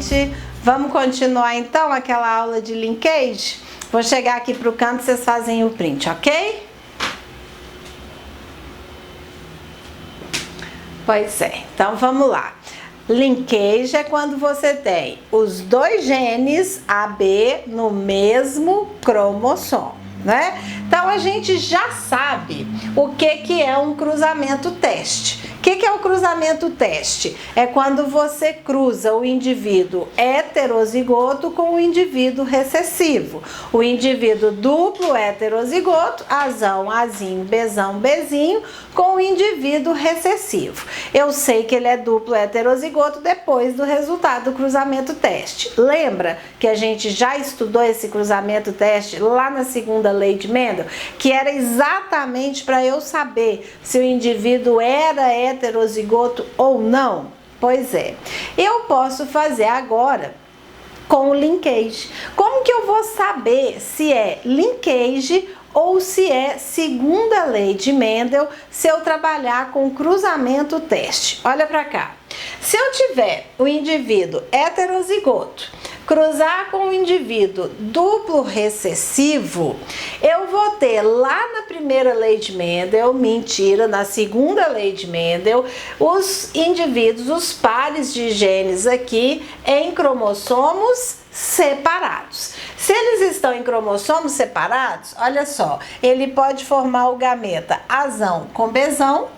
gente! Vamos continuar então aquela aula de linkage? Vou chegar aqui pro canto e vocês fazem o print, ok? Pois é, então vamos lá. Linkage é quando você tem os dois genes AB no mesmo cromossomo, né? Então a gente já sabe o que é um cruzamento teste. O que é o cruzamento teste? É quando você cruza o indivíduo heterozigoto com o indivíduo recessivo. O indivíduo duplo heterozigoto, Azão, Azinho, Bezão, Bezinho, com o indivíduo recessivo. Eu sei que ele é duplo heterozigoto depois do resultado do cruzamento teste. Lembra que a gente já estudou esse cruzamento teste lá na segunda lei de Mendel? Que era exatamente para eu saber se o indivíduo era heterozigoto ou não? Pois é, eu posso fazer agora com o linkage. Como que eu vou saber se é linkage ou se é segunda lei de Mendel se eu trabalhar com cruzamento teste? Olha para cá. Se eu tiver o indivíduo heterozigoto cruzar com o indivíduo duplo recessivo, eu vou ter lá na primeira lei de Mendel, mentira, na segunda lei de Mendel, os indivíduos, os pares de genes aqui em cromossomos separados. Se eles estão em cromossomos separados, olha só, ele pode formar o gameta Azão com Bezão,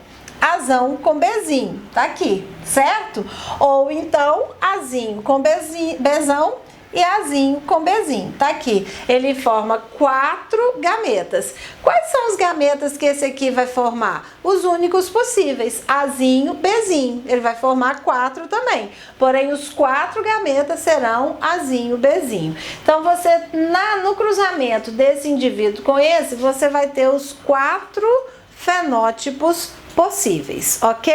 Azão com Bezinho, tá aqui, certo? Ou então Azinho com Bezão e Azinho com Bezinho, tá aqui. Ele forma 4 gametas. Quais são os gametas que esse aqui vai formar? Os únicos possíveis, Azinho, Bezinho. Ele vai formar 4 também, porém os 4 gametas serão Azinho, Bezinho. Então você, no cruzamento desse indivíduo com esse, você vai ter os 4 fenótipos possíveis, ok?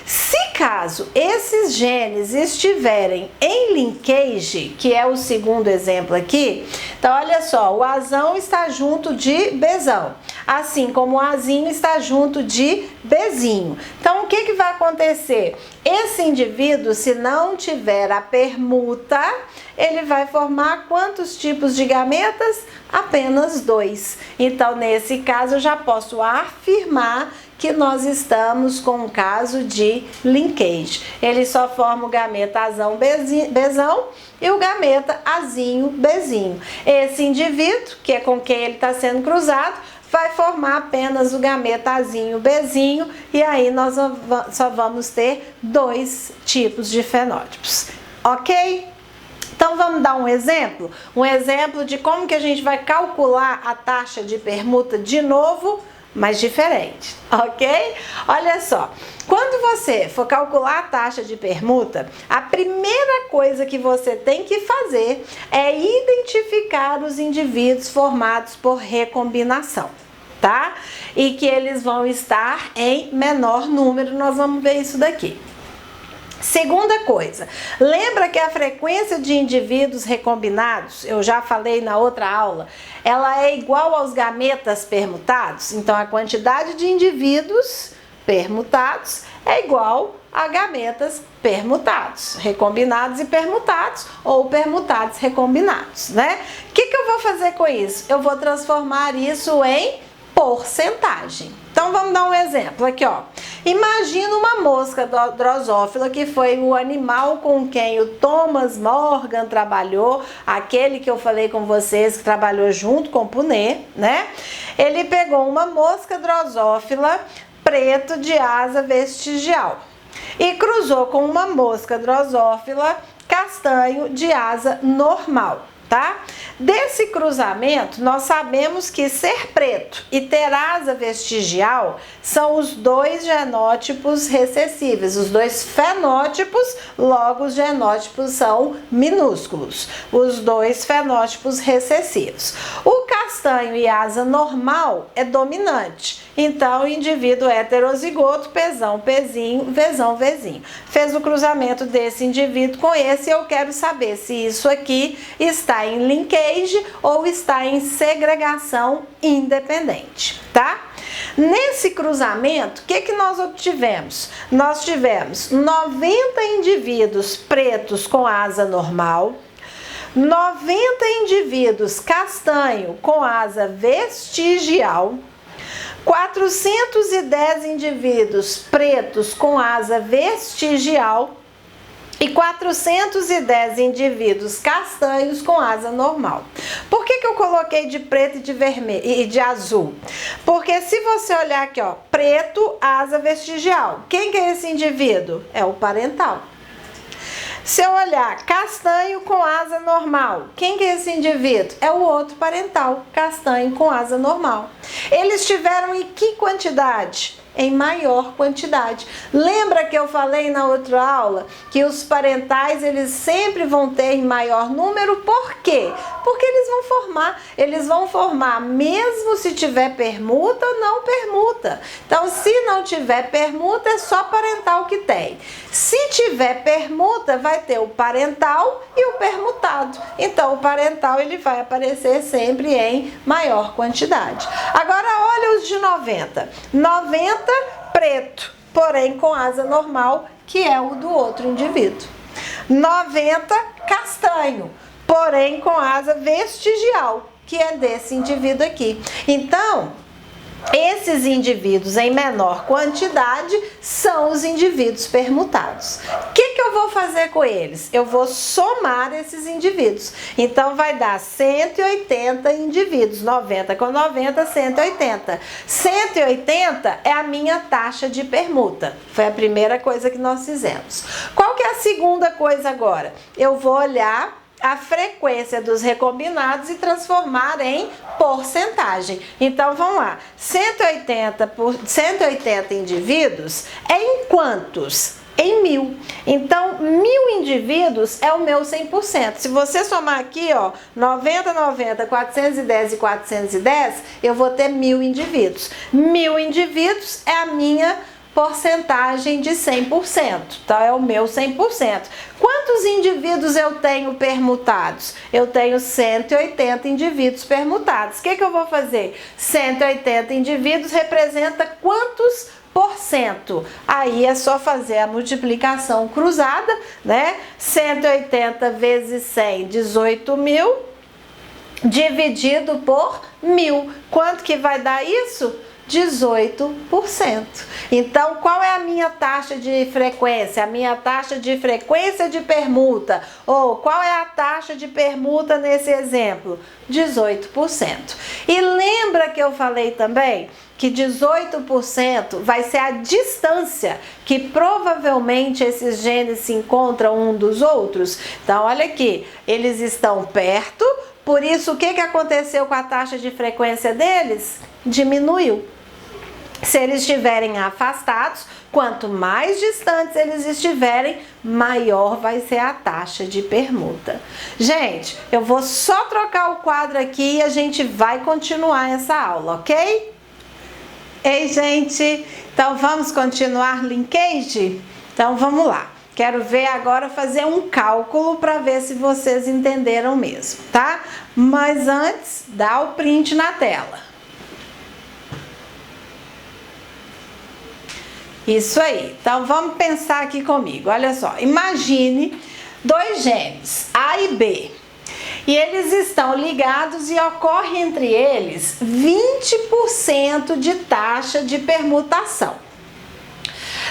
Se caso esses genes estiverem em linkage, que é o segundo exemplo aqui, então olha só, o Azão está junto de Bezão, assim como o Azinho está junto de Bezinho. Então o que vai acontecer? Esse indivíduo, se não tiver a permuta, ele vai formar quantos tipos de gametas? Apenas 2. Então nesse caso eu já posso afirmar que nós estamos com um caso de linkage. Ele só forma o gameta Azão, Bezão e o gameta Azinho, Bezinho. Esse indivíduo, que é com quem ele está sendo cruzado, vai formar apenas o gameta Azinho, Bezinho, e aí nós só vamos ter 2 tipos de fenótipos, ok? Então vamos dar um exemplo de como que a gente vai calcular a taxa de permuta de novo, mas diferente, ok? Olha só, quando você for calcular a taxa de permuta, a primeira coisa que você tem que fazer é identificar os indivíduos formados por recombinação, tá? E que eles vão estar em menor número, nós vamos ver isso daqui. Segunda coisa, lembra que a frequência de indivíduos recombinados, eu já falei na outra aula, ela é igual aos gametas permutados? Então a quantidade de indivíduos permutados é igual a gametas permutados, recombinados e permutados, ou permutados recombinados, né? O que eu vou fazer com isso? Eu vou transformar isso em porcentagem. Então vamos dar um exemplo aqui, ó. Imagina uma mosca drosófila, que foi o animal com quem o Thomas Morgan trabalhou, aquele que eu falei com vocês que trabalhou junto com o Punnett, né? Ele pegou uma mosca drosófila preto de asa vestigial e cruzou com uma mosca drosófila castanho de asa normal, tá? Desse cruzamento, nós sabemos que ser preto e ter asa vestigial são os 2 genótipos recessíveis, os 2 fenótipos, logo os genótipos são minúsculos, os 2 fenótipos recessivos. O castanho e asa normal é dominante, então o indivíduo heterozigoto, Pezão, Pezinho, Vezão, Vezinho. Fez o cruzamento desse indivíduo com esse, eu quero saber se isso aqui está em linkage ou está em segregação independente, tá? Nesse cruzamento, o que nós obtivemos? Nós tivemos 90 indivíduos pretos com asa normal, 90 indivíduos castanho com asa vestigial, 410 indivíduos pretos com asa vestigial e 410 indivíduos castanhos com asa normal. Por que eu coloquei de preto e de vermelho e de azul? Porque se você olhar aqui, ó, preto, asa vestigial. Quem que é esse indivíduo? É o parental. Se eu olhar castanho com asa normal, quem que é esse indivíduo? É o outro parental, castanho com asa normal. Eles tiveram em que quantidade? Em maior quantidade. Lembra que eu falei na outra aula que os parentais eles sempre vão ter em maior número? Por quê? Porque eles vão formar mesmo se tiver permuta ou não permuta. Então, se não tiver permuta, é só parental que tem. Se tiver permuta, vai ter o parental e o permutado. Então, o parental ele vai aparecer sempre em maior quantidade. Agora, olha os de 90. 90 preto, porém com asa normal, que é o do outro indivíduo. 90 castanho, porém com asa vestigial, que é desse indivíduo aqui. Então, esses indivíduos em menor quantidade são os indivíduos permutados. O que eu vou fazer com eles? Eu vou somar esses indivíduos. Então, vai dar 180 indivíduos. 90 com 90, 180. 180 é a minha taxa de permuta. Foi a primeira coisa que nós fizemos. Qual que é a segunda coisa agora? Eu vou olhar a frequência dos recombinados e transformar em porcentagem. Então, vamos lá. 180 indivíduos é em quantos? Em 1000. Então, 1000 indivíduos é o meu 100%. Se você somar aqui, ó, 90, 90, 410 e 410, eu vou ter 1000 indivíduos. 1000 indivíduos é a minha porcentagem de 100%, então é o meu 100%. Quantos indivíduos eu tenho permutados? Eu tenho 180 indivíduos permutados. O que eu vou fazer? 180 indivíduos representa quantos por cento? Aí é só fazer a multiplicação cruzada, né? 180 vezes 100, 18.000, dividido por 1000. Quanto que vai dar isso? 18%. Então, qual é a minha taxa de frequência? A minha taxa de frequência de permuta. Ou qual é a taxa de permuta nesse exemplo? 18%. E lembra que eu falei também que 18% vai ser a distância que provavelmente esses genes se encontram um dos outros? Então, olha aqui, eles estão perto, por isso o que aconteceu com a taxa de frequência deles? Diminuiu. Se eles estiverem afastados, quanto mais distantes eles estiverem, maior vai ser a taxa de permuta. Gente, eu vou só trocar o quadro aqui e a gente vai continuar essa aula, ok? Ei, gente, então vamos continuar linkage? Então vamos lá. Quero ver agora fazer um cálculo para ver se vocês entenderam mesmo, tá? Mas antes, dá o print na tela. Isso aí. Então, vamos pensar aqui comigo. Olha só, imagine dois genes, A e B. E eles estão ligados e ocorre entre eles 20% de taxa de permutação.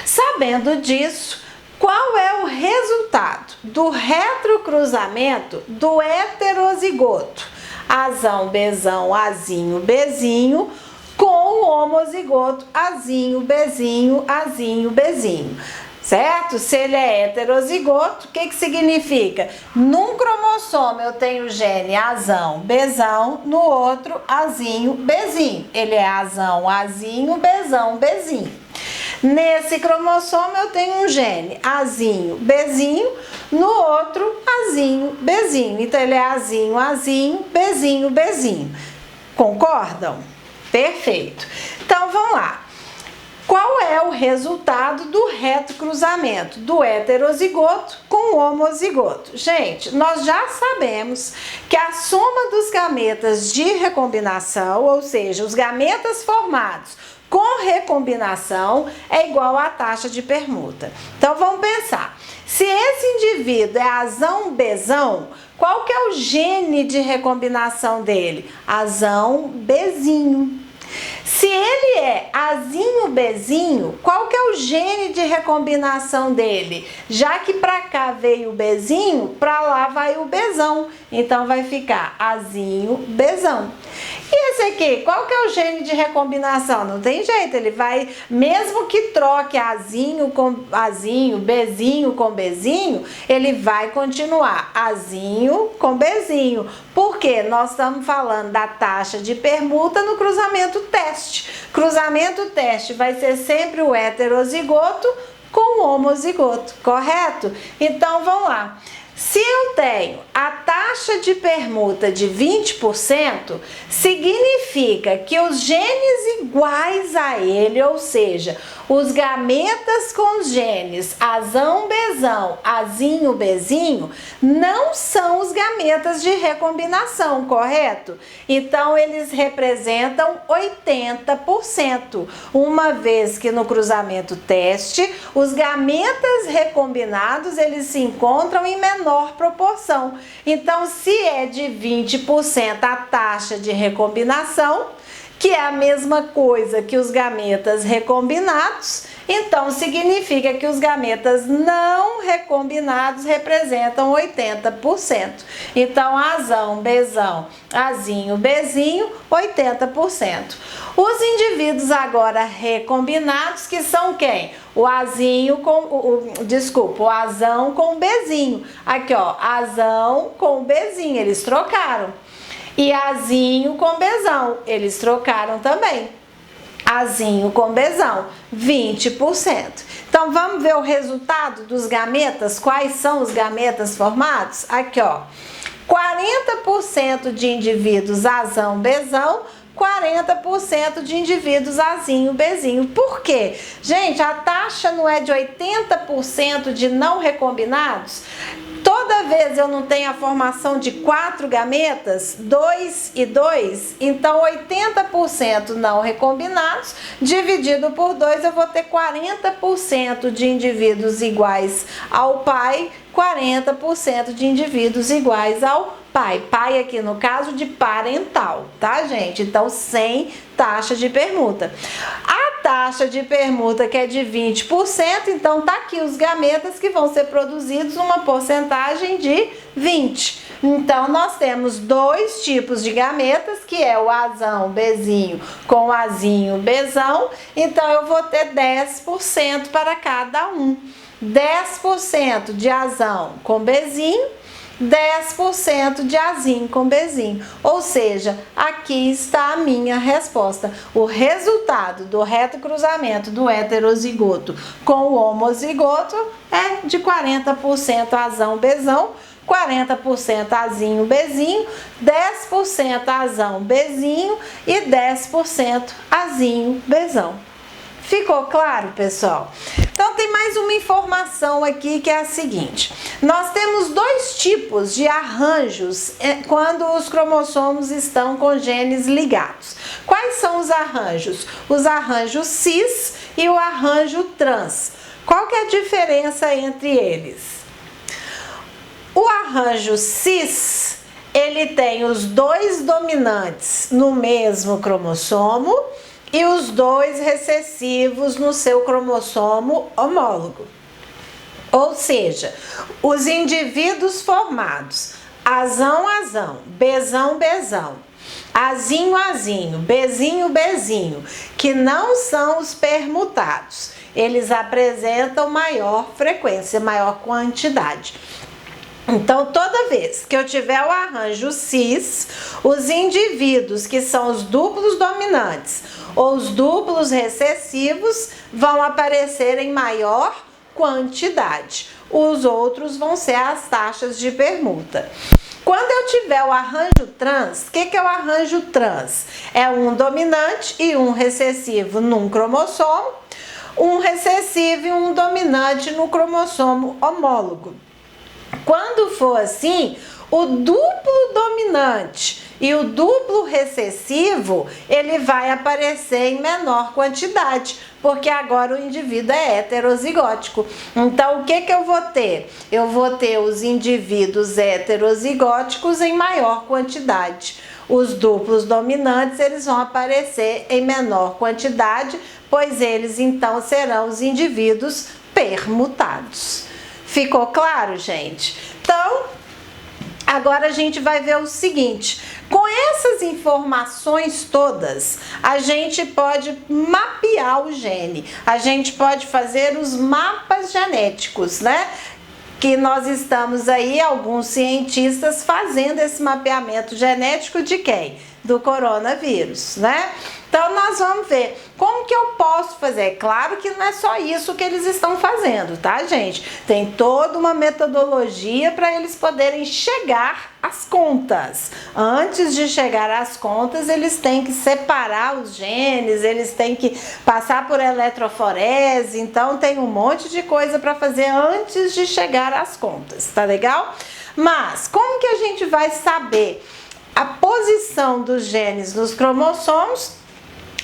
Sabendo disso, qual é o resultado do retrocruzamento do heterozigoto? Azão, Bzão, Azinho, Bzinho, com o homozigoto Azinho, Bzinho, Azinho, Bzinho. Certo? Se ele é heterozigoto, o que significa? Num cromossomo eu tenho o gene Azão, Bzão, no outro Azinho, Bzinho. Ele é Azão, Azinho, Bzão, Bzinho. Nesse cromossomo eu tenho um gene Azinho, Bzinho, no outro Azinho, Bzinho. Então ele é Azinho, Azinho, Bzinho, Bzinho. Concordam? Perfeito. Então vamos lá. Qual é o resultado do retrocruzamento do heterozigoto com o homozigoto? Gente, nós já sabemos que a soma dos gametas de recombinação, ou seja, os gametas formados com recombinação, é igual à taxa de permuta. Então vamos pensar, se esse indivíduo é azão Bzão, qual que é o gene de recombinação dele? Azão Bzinho. Se ele é azinho Bzinho, qual que é o gene de recombinação dele? Já que para cá veio o Bzinho, para lá vai o Bzão. Então vai ficar azinho Bzão. E esse aqui, qual que é o gene de recombinação? Não tem jeito, ele vai, mesmo que troque azinho com azinho, Bzinho com Bzinho, ele vai continuar azinho com Bzinho. Porque nós estamos falando da taxa de permuta no cruzamento teste. Cruzamento teste vai ser sempre o heterozigoto com o homozigoto, correto? Então vamos lá. Se eu tenho a taxa de permuta de 20%, significa que os genes iguais a ele, ou seja, os gametas com os genes azão Bzão, azinho Bzinho, não são os gametas de recombinação, correto? Então eles representam 80%, uma vez que no cruzamento teste, os gametas recombinados eles se encontram em menor proporção. Então, se é de 20% a taxa de recombinação, que é a mesma coisa que os gametas recombinados, então significa que os gametas não recombinados representam 80%. Então, azão, Bzão, azinho, Bzinho, 80%. Os indivíduos agora recombinados, que são quem? O azinho com, o azão com o Bzinho. Aqui, ó, azão com o Bzinho, eles trocaram. E azinho com Bzão, eles trocaram também. Azinho com Bzão, 20%. Então, vamos ver o resultado dos gametas? Quais são os gametas formados? Aqui, ó. 40% de indivíduos azão Bzão, 40% de indivíduos azinho Bzinho. Por quê? Gente, a taxa não é de 80% de não recombinados? Toda vez eu não tenho a formação de 4 gametas, 2 e 2, então 80% não recombinados, dividido por 2, eu vou ter 40% de indivíduos iguais ao pai, 40% de indivíduos iguais ao pai. Pai aqui no caso de parental, tá, gente? Então, sem taxa de permuta. A taxa de permuta que é de 20%, então tá aqui os gametas que vão ser produzidos numa porcentagem de 20%. Então, nós temos dois tipos de gametas, que é o azão Bzinho com o azinho Bzão. Então, eu vou ter 10% para cada um. 10% de azão com Bzinho, 10% de azinho com Bzinho. Ou seja, aqui está a minha resposta. O resultado do retrocruzamento do heterozigoto com o homozigoto é de 40% azão Bzão, 40% azinho Bzinho, 10% azão Bzinho e 10% azinho Bzão. Ficou claro, pessoal? Então, tem mais uma informação aqui que é a seguinte. Nós temos dois tipos de arranjos quando os cromossomos estão com genes ligados. Quais são os arranjos? Os arranjos cis e o arranjo trans. Qual que é a diferença entre eles? O arranjo cis, ele tem os dois dominantes no mesmo cromossomo e os dois recessivos no seu cromossomo homólogo. Ou seja, os indivíduos formados azão-azão, Bzão-Bzão, azinho-azinho, Bzinho-Bzinho, que não são os permutados, eles apresentam maior frequência, maior quantidade. Então, toda vez que eu tiver o arranjo cis, os indivíduos que são os duplos dominantes ou os duplos recessivos vão aparecer em maior quantidade. Os outros vão ser as taxas de permuta. Quando eu tiver o arranjo trans, o que é o arranjo trans? É um dominante e um recessivo num cromossomo, um recessivo e um dominante no cromossomo homólogo. Quando for assim, o duplo dominante e o duplo recessivo, ele vai aparecer em menor quantidade, porque agora o indivíduo é heterozigótico. Então, o que eu vou ter? Eu vou ter os indivíduos heterozigóticos em maior quantidade. Os duplos dominantes, eles vão aparecer em menor quantidade, pois eles, então, serão os indivíduos permutados. Ficou claro, gente? Então, agora a gente vai ver o seguinte: com essas informações todas, a gente pode mapear o gene, a gente pode fazer os mapas genéticos, né? Que nós estamos aí, alguns cientistas, fazendo esse mapeamento genético de quem? Do coronavírus, né? Então, nós vamos ver como que eu posso fazer. Claro que não é só isso que eles estão fazendo, tá, gente? Tem toda uma metodologia para eles poderem chegar às contas. Antes de chegar às contas, eles têm que separar os genes, eles têm que passar por eletroforese. Então, tem um monte de coisa para fazer antes de chegar às contas, tá legal? Mas, como que a gente vai saber a posição dos genes nos cromossomos?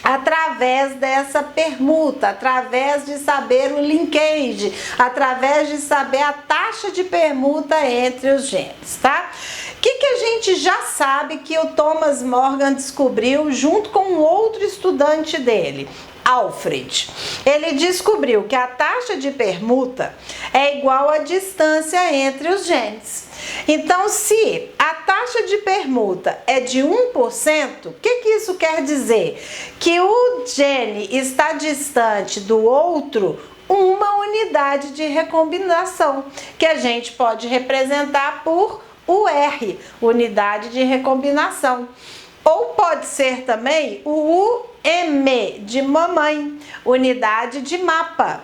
Através dessa permuta, através de saber o linkage, através de saber a taxa de permuta entre os genes, tá? O que a gente já sabe que o Thomas Morgan descobriu junto com um outro estudante dele, Alfred? Ele descobriu que a taxa de permuta é igual à distância entre os genes. Então, se a taxa de permuta é de 1%, o que isso quer dizer? Que o gene está distante do outro uma unidade de recombinação, que a gente pode representar por UR, unidade de recombinação. Ou pode ser também o UM, de mamãe, unidade de mapa.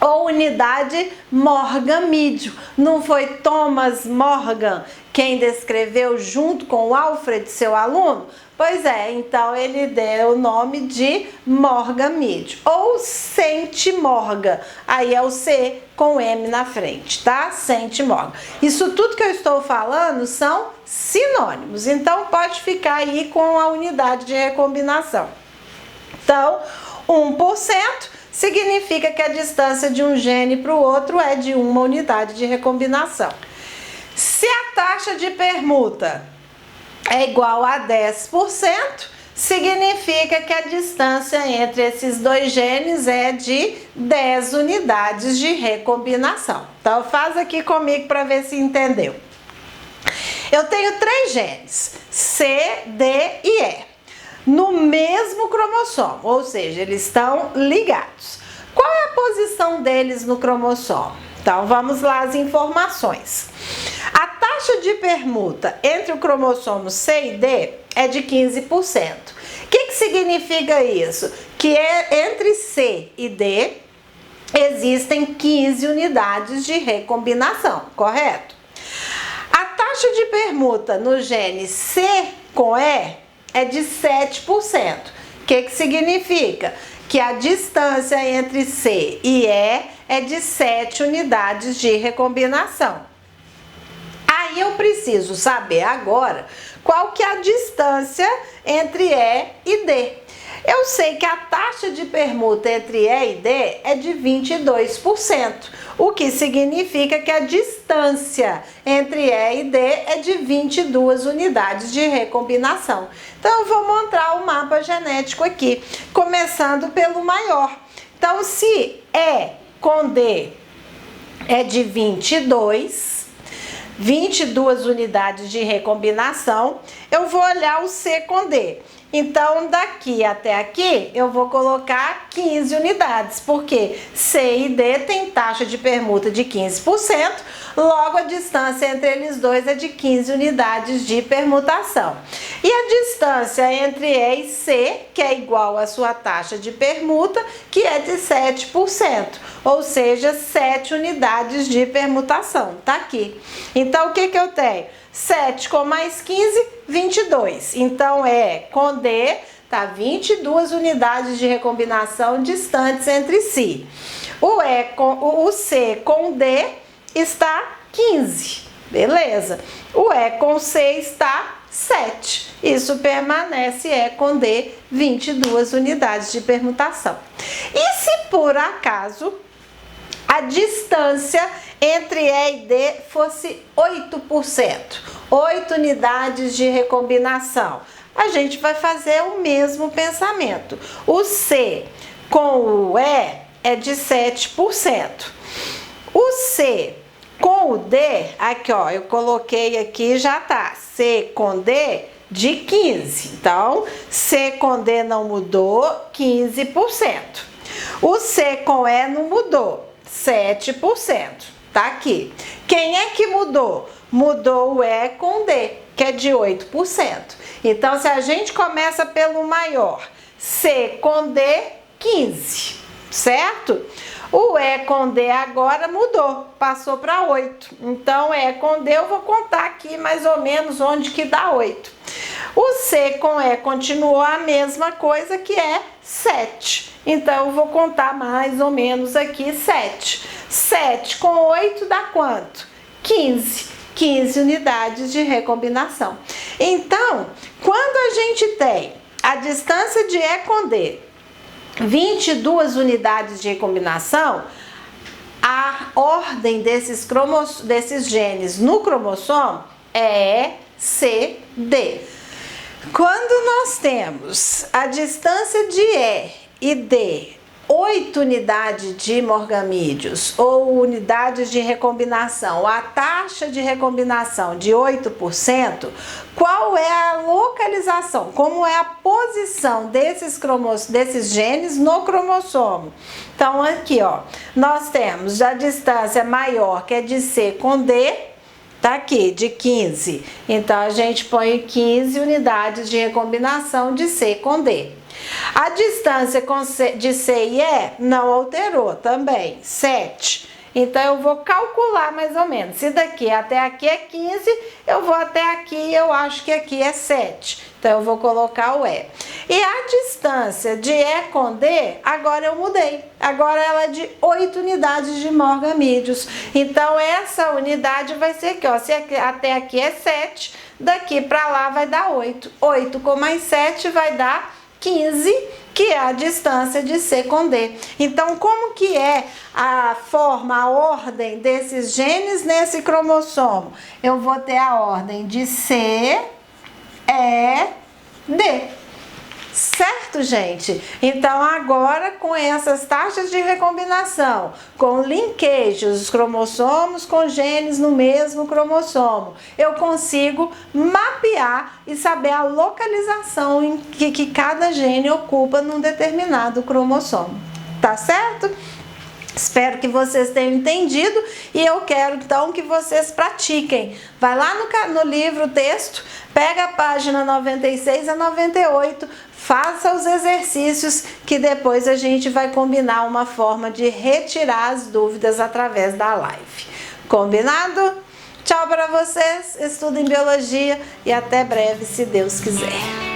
Ou unidade Morgan-Meadow. Não foi Thomas Morgan quem descreveu junto com o Alfred, seu aluno? Pois é, então ele deu o nome de Morgan-Meadow. Ou Saint-Morgan, aí é o C com M na frente, tá? Saint-Morgan. Isso tudo que eu estou falando são sinônimos, então pode ficar aí com a unidade de recombinação. Então, 1% significa que a distância de um gene para o outro é de uma unidade de recombinação. Se a taxa de permuta é igual a 10%, significa que a distância entre esses dois genes é de 10 unidades de recombinação. Então, faz aqui comigo para ver se entendeu. Eu tenho 3 genes, C, D e E, no mesmo cromossomo, ou seja, eles estão ligados. Qual é a posição deles no cromossomo? Então, vamos lá as informações. A taxa de permuta entre o cromossomo C e D é de 15%. O que significa isso? Que entre C e D existem 15 unidades de recombinação, correto? A taxa de permuta no gene C com E é de 7%. O que significa? Que a distância entre C e E é de 7 unidades de recombinação. Aí eu preciso saber agora qual que é a distância entre E e D. Eu sei que a taxa de permuta entre E e D é de 22%, o que significa que a distância entre E e D é de 22 unidades de recombinação. Então, eu vou montar o mapa genético aqui, começando pelo maior. Então, se E com D é de 22 unidades de recombinação, eu vou olhar o C com D. Então, daqui até aqui, eu vou colocar 15 unidades, porque C e D tem taxa de permuta de 15%, logo a distância entre eles dois é de 15 unidades de permutação. E a distância entre E e C, que é igual à sua taxa de permuta, que é de 7%, ou seja, 7 unidades de permutação, tá aqui. Então, o que eu tenho? 7 com mais 15, 22. Então, E com D tá 22 unidades de recombinação distantes entre si. O C com D está 15, beleza. O E com C está 7. Isso permanece E com D, 22 unidades de permutação. E se por acaso a distância entre E e D fosse 8%, 8 unidades de recombinação, a gente vai fazer o mesmo pensamento. O C com o E é de 7%. O C com o D, aqui ó, eu coloquei aqui, já tá, C com D de 15. Então, C com D não mudou, 15%. O C com E não mudou, 7%. Tá aqui. Quem é que mudou? Mudou o E com D, que é de 8%. Então, se a gente começa pelo maior, C com D, 15, certo? O E com D agora mudou, passou para 8. Então, E com D eu vou contar aqui mais ou menos onde que dá 8. O C com E continuou a mesma coisa, que é 7. Então, eu vou contar mais ou menos aqui 7. 7 com 8 dá quanto? 15. 15 unidades de recombinação. Então, quando a gente tem a distância de E com D 22 unidades de recombinação, a ordem desses genes no cromossomo é E, C, D. Quando nós temos a distância de E e D 8 unidades de morgamídeos ou unidades de recombinação, a taxa de recombinação de 8%, qual é a localização, como é a posição desses genes no cromossomo? Então, aqui, ó, nós temos a distância maior, que é de C com D, tá aqui, de 15. Então, a gente põe 15 unidades de recombinação de C com D. A distância de C e E não alterou também, 7. Então, eu vou calcular mais ou menos. Se daqui até aqui é 15, eu vou até aqui, eu acho que aqui é 7. Então, eu vou colocar o E. E a distância de E com D, agora eu mudei. Agora ela é de 8 unidades de morgamídeos. Então, essa unidade vai ser aqui, ó. Se até aqui é 7, daqui para lá vai dar 8. 8 com mais 7 vai dar 15, que é a distância de C com D. Então, como que é a forma, a ordem desses genes nesse cromossomo? Eu vou ter a ordem de C, E, D. Certo, gente? Então, agora, com essas taxas de recombinação, com linkage, os cromossomos com genes no mesmo cromossomo, eu consigo mapear e saber a localização em que cada gene ocupa num determinado cromossomo. Tá certo? Espero que vocês tenham entendido e eu quero então que vocês pratiquem. Vai lá no livro, texto, pega a página 96 a 98, faça os exercícios que depois a gente vai combinar uma forma de retirar as dúvidas através da live. Combinado? Tchau para vocês, estudem biologia e até breve, se Deus quiser.